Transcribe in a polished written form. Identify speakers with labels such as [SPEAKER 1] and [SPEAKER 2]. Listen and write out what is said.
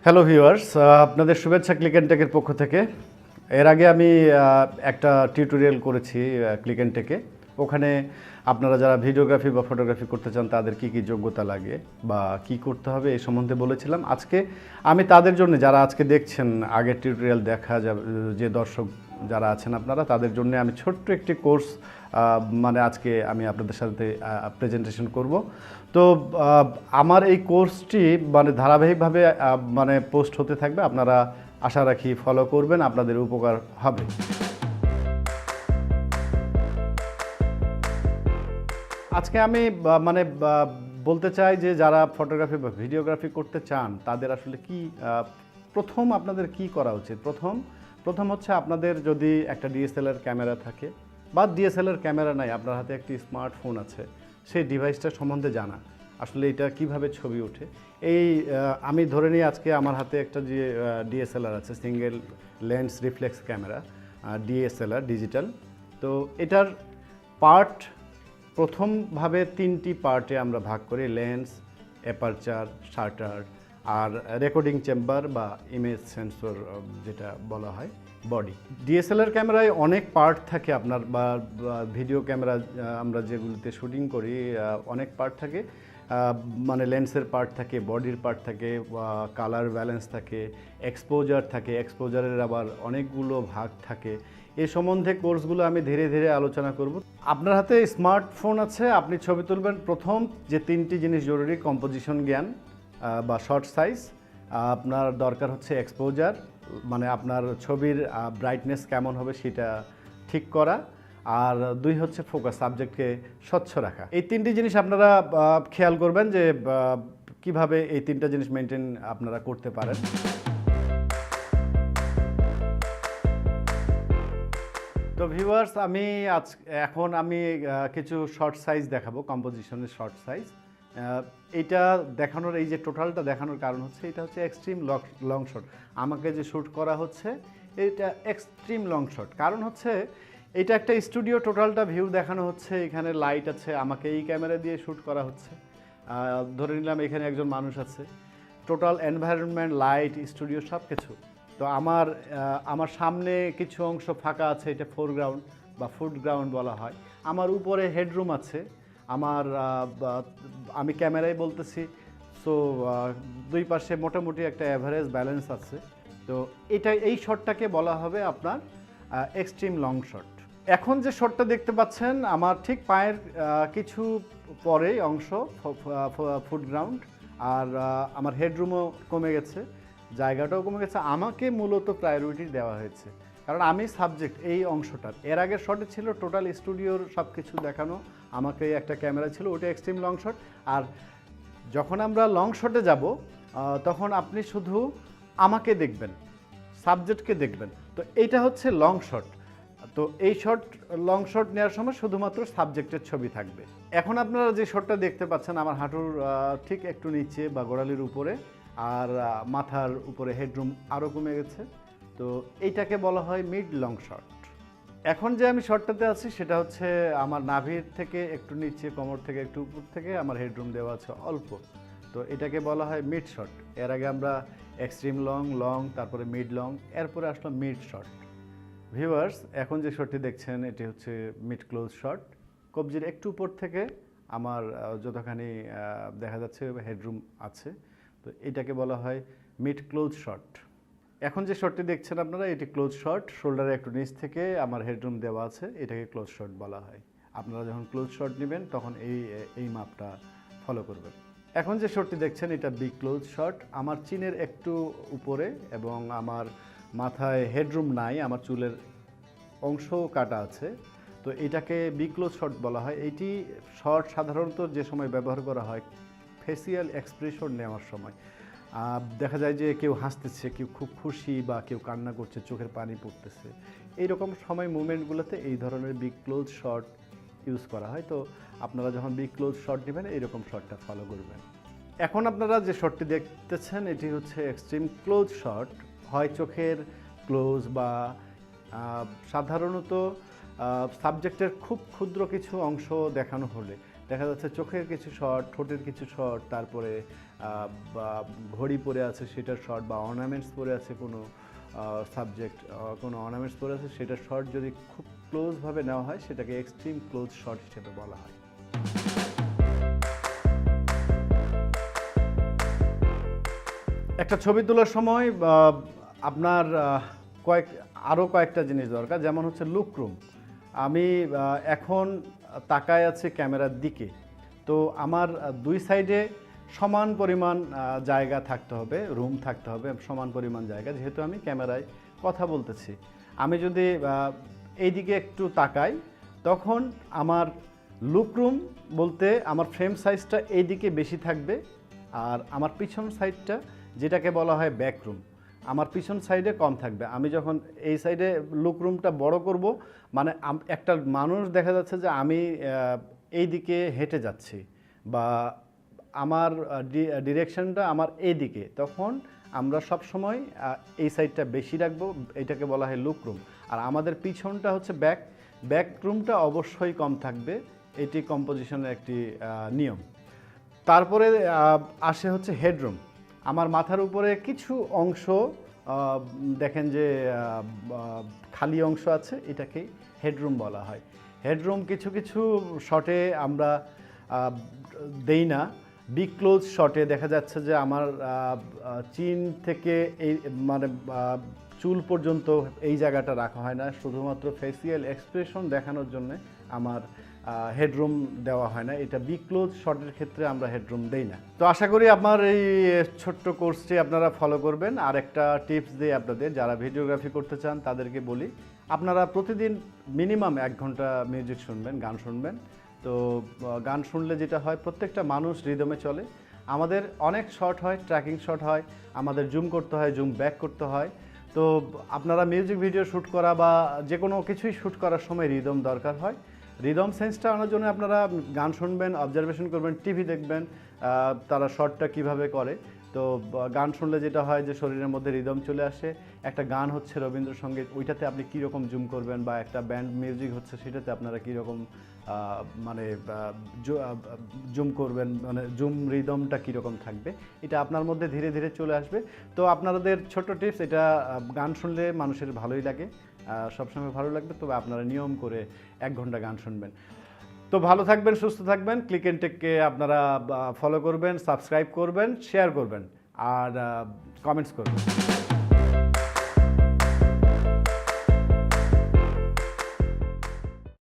[SPEAKER 1] Hello viewers, আপনাদের শুভেচ্ছা click and টেকের পক্ষ থেকে। এর আগে আমি একটা টিউটোরিয়াল করেছি ক্লিক অ্যান্ড টেকে। ওখানে আপনারা যারা ভিডিওগ্রাফি বা ফটোগ্রাফি করতে চান তাদের কি যোগ্যতা লাগে বা কি করতে হবে এই সম্বন্ধে বলেছিলাম। আজকে আমি তাদের জন্য, যারা আজকে দেখছেন আগের টিউটোরিয়াল দেখা যাবে, যে দর্শক যারা আছেন আপনারা, তাদের জন্য আমি ছোট্ট একটি কোর্স আজকে আমি আপনাদের সাথে প্রেজেন্টেশন করব। তো আমার এই কোর্সটি ধারাবাহিকভাবে পোস্ট হতে থাকবে। আপনারা আশা রাখি ফলো করবেন, আপনাদের উপকার হবে। আজকে আমি বলতে চাই যে যারা ফটোগ্রাফি বা ভিডিওগ্রাফি করতে চান তাদের আসলে কি প্রথম আপনাদের কি করা উচিত। প্রথম হচ্ছে, আপনাদের যদি একটা ডিএসএলআর ক্যামেরা থাকে বা ডিএসএলআর ক্যামেরা নাই, আপনার হাতে একটি স্মার্টফোন আছে, সেই ডিভাইসটা সম্বন্ধে জানা, আসলে এটা কিভাবে ছবি ওঠে। আমি ধরে নিই আজকে আমার হাতে একটা যে ডিএসএলআর আছে, single lens reflex camera, DSLR digital. তো এটার পার্ট প্রথমভাবে 3টি পার্টে আমরা ভাগ করি: লেন্স, অ্যাপারচার, শাটার আর রেকর্ডিং চেম্বার বা ইমেজ সেন্সর যেটা বলা হয়, বডি। ডিএসএলআর ক্যামেরায় অনেক পার্ট থাকে আপনার, বা ভিডিও ক্যামেরা আমরা যেগুলিতে শুটিং করি অনেক পার্ট থাকে। লেন্সের পার্ট থাকে, বডির পার্ট থাকে, কালার ব্যালেন্স থাকে, এক্সপোজার থাকে, এক্সপোজারের আবার অনেকগুলো ভাগ থাকে। এই সম্বন্ধে কোর্সগুলো আমি ধীরে ধীরে আলোচনা করব। আপনার হাতে স্মার্টফোন আছে, আপনি ছবি তুলবেন। প্রথম যে 3টি জিনিস জরুরি: কম্পোজিশন জ্ঞান বা শর্ট সাইজ, আপনার দরকার হচ্ছে এক্সপোজার, আপনার ছবির ব্রাইটনেস কেমন হবে সেটা ঠিক করা, আর 2 হচ্ছে ফোকাস, সাবজেক্টকে স্বচ্ছ রাখা। এই 3টি জিনিস আপনারা খেয়াল করবেন যে কিভাবে এই 3টা জিনিস মেনটেন আপনারা করতে পারেন। তো ভিউয়ার্স, এখন আমি কিছু শর্ট সাইজ দেখাবো, কম্পোজিশনের শর্ট সাইজ। এইটা দেখানোর, এই যে টোটালটা দেখানোর কারণ হচ্ছে, এটা হচ্ছে এক্সট্রিম লং শট। আমাকে যে শ্যুট করা হচ্ছে এটা এক্সট্রিম লং শট। কারণ হচ্ছে এটা একটা স্টুডিও, টোটালটা ভিউ দেখানো হচ্ছে। এখানে লাইট আছে, আমাকে এই ক্যামেরা দিয়ে শ্যুট করা হচ্ছে। ধরে নিলাম এখানে একজন মানুষ আছে, টোটাল এনভায়রনমেন্ট, লাইট, স্টুডিও সব কিছু। তো আমার সামনে কিছু অংশ ফাঁকা আছে, এটা ফোরগ্রাউন্ড বা ফুটগ্রাউন্ড বলা হয়। আমার উপরে হেডরুম আছে, আমি ক্যামেরায় বলতেছি। সো 2 পাশে মোটামুটি একটা অ্যাভারেজ ব্যালেন্স আছে। তো এই শটটাকে বলা হবে আপনার এক্সট্রিম লং শট। এখন যে শটটা দেখতে পাচ্ছেন, আমার ঠিক পায়ের কিছু পরে অংশ ফুটগ্রাউন্ড, আর আমার হেডরুমও কমে গেছে, জায়গাটাও কমে গেছে। আমাকে মূলত প্রায়োরিটি দেওয়া হয়েছে, কারণ আমি সাবজেক্ট এই অংশটার। এর আগের শটে ছিল টোটাল স্টুডিওর সব কিছু দেখানো, আমাকে একটা ক্যামেরা ছিল, ওটা এক্সট্রিম লং শট। আর যখন আমরা লং শটে যাব, তখন আপনি শুধু আমাকে দেখবেন, সাবজেক্টকে দেখবেন। তো এইটা হচ্ছে লং শট। তো এই লং শট নেওয়ার সময় শুধুমাত্র সাবজেক্টের ছবি থাকবে। এখন আপনারা যে শটটা দেখতে পাচ্ছেন, আমার হাঁটুর ঠিক একটু নিচে বা গোড়ালির উপরে, আর মাথার উপরে হেডরুম আরও কমে গেছে। তো এইটাকে বলা হয় মিড লং শট। এখন যে আমি শটটাতে আছি সেটা হচ্ছে আমার নাভির থেকে একটু নিচে, কোমর থেকে একটু উপর থেকে আমার হেডরুম দেওয়া আছে অল্প। তো এটাকে বলা হয় মিড শট। এর আগে আমরা এক্সট্রিম লং, তারপরে মিড লং, এরপরে আসলো মিড শট। ভিউয়ার্স, এখন যে শটটি দেখছেন এটি হচ্ছে মিড ক্লোজ শট। কবজির একটু উপর থেকে আমার যতখানি দেখা যাচ্ছে হেডরুম আছে, তো এটাকে বলা হয় মিড ক্লোজ শট। এখন যে শটটি দেখছেন আপনারা, এটি ক্লোজ শট। শোল্ডারে একটু নিচ থেকে আমার হেডরুম দেওয়া আছে, এটাকে ক্লোজ শট বলা হয়। আপনারা যখন ক্লোজ শট নেবেন তখন এই মাপটা ফলো করবেন। এখন যে শটটি দেখছেন এটা বিগ ক্লোজ শট। আমার চিনের একটু উপরে এবং আমার মাথায় হেডরুম নাই, আমার চুলের অংশ কাটা আছে। তো এটাকে বিগ ক্লোজ শট বলা হয়। এইটি শট সাধারণত যে সময় ব্যবহার করা হয় ফেসিয়াল এক্সপ্রেশন নেওয়ার সময়। দেখা যায় যে কেউ হাসতেছে, কেউ খুব খুশি, বা কেউ কান্না করছে, চোখের পানি পড়তেছে, এইরকম সময় মুভমেন্টগুলোতে এই ধরনের বিগ ক্লোজ শট ইউজ করা হয়। তো আপনারা যখন বিগ ক্লোজ শট নেবেন এইরকম শটটা ফলো করবেন। এখন আপনারা যে শটটি দেখতেছেন এটি হচ্ছে এক্সট্রিম ক্লোজ শট। হয় চোখের ক্লোজ বা সাধারণত সাবজেক্টের খুব ক্ষুদ্র কিছু অংশ দেখানো হলে, দেখা যাচ্ছে চোখের কিছু শট, ঠোঁটের কিছু শট, তারপরে বা ঘড়ি পরে আছে সেটার শট, বা অর্নামেন্টস পরে আছে কোনো সাবজেক্ট, কোনো অর্নামেন্টস পরে আছে সেটার শট যদি খুব ক্লোজভাবে নেওয়া হয় সেটাকে এক্সট্রিম ক্লোজ শট হিসেবে বলা হয়। একটা ছবি তোলার সময় আপনার আরও কয়েকটা জিনিস দরকার, যেমন হচ্ছে লুকরুম। আমি এখন তাকায় আছে ক্যামেরার দিকে, তো আমার দুই সাইডে সমান পরিমাণ জায়গা থাকতে হবে, রুম থাকতে হবে, সমান পরিমাণ জায়গা, যেহেতু আমি ক্যামেরায় কথা বলতেছি। আমি যদি এইদিকে একটু তাকাই, তখন আমার লুকরুম বলতে আমার ফ্রেম সাইজটা এইদিকে বেশি থাকবে, আর আমার পিছন সাইডটা, যেটাকে বলা হয় ব্যাকরুম, আমার পিছন সাইডে কম থাকবে। আমি যখন এই সাইডে লুকরুমটা বড় করব, মানে একটা মানুষ দেখা যাচ্ছে যে আমি এই দিকে হেঁটে যাচ্ছি, বা আমার ডিরেকশনটা আমার এই দিকে, তখন আমরা সব সময় এই সাইডটা বেশি রাখবো, এটাকে বলা হয় লুকরুম। আর আমাদের পিছনটা হচ্ছে ব্যাকরুমটা অবশ্যই কম থাকবে, এটি কম্পোজিশনের একটি নিয়ম। তারপরে আসে হচ্ছে হেডরুম। আমার মাথার উপরে কিছু অংশ দেখেন যে খালি অংশ আছে, এটাকেই হেডরুম বলা হয়। হেডরুম কিছু কিছু শটে আমরা দেই না। বিগ ক্লোজ শটে দেখা যাচ্ছে যে আমার চিন থেকে এই মানে চুল পর্যন্ত এই জায়গাটা রাখা হয় না, শুধুমাত্র ফেসিয়াল এক্সপ্রেশন দেখানোর জন্য আমার হেডরুম দেওয়া হয় না। এটা বিগ ক্লোজ শটের ক্ষেত্রে আমরা হেডরুম দেই না। তো আশা করি আমার এই ছোট্ট কোর্সটি আপনারা ফলো করবেন। আর একটা টিপস দিই আপনাদের, যারা ভিডিওগ্রাফি করতে চান তাদেরকে বলি, আপনারা প্রতিদিন মিনিমাম 1 ঘন্টা মিউজিক শুনবেন, গান শুনবেন। তো গান শুনলে যেটা হয়, প্রত্যেকটা মানুষ রিদমে চলে। আমাদের অনেক শট হয়, ট্র্যাকিং শট হয়, আমাদের জুম করতে হয়, জুম ব্যাক করতে হয়। তো আপনারা মিউজিক ভিডিও শ্যুট করা বা যে কোনো কিছুই শ্যুট করার সময় রিদম দরকার হয়। রিদম সেন্সটা আনার জন্য আপনারা গান শুনবেন, অবজারভেশন করবেন, টিভি দেখবেন তারা শটটা কিভাবে করে। তো গান শুনলে যেটা হয় যে শরীরের মধ্যে রিদম চলে আসে। একটা গান হচ্ছে রবীন্দ্রসঙ্গীত, ওইটাতে আপনি কীরকম জুম করবেন, বা একটা ব্যান্ড মিউজিক হচ্ছে সেটাতে আপনারা কীরকম মানে জুম করবেন, মানে জুম রিদমটা কীরকম থাকবে, এটা আপনার মধ্যে ধীরে ধীরে চলে আসবে। তো আপনাদের ছোট টিপস, এটা গান শুনলে মানুষের ভালোই লাগে, সবসময় ভালো লাগবে, তবে আপনারা নিয়ম করে 1 ঘন্টা গান শুনবেন। তো ভালো থাকবেন, সুস্থ থাকবেন। ক্লিক এন্ড টেককে আপনারা ফলো করবেন, সাবস্ক্রাইব করবেন, শেয়ার করবেন, আর কমেন্টস করবেন।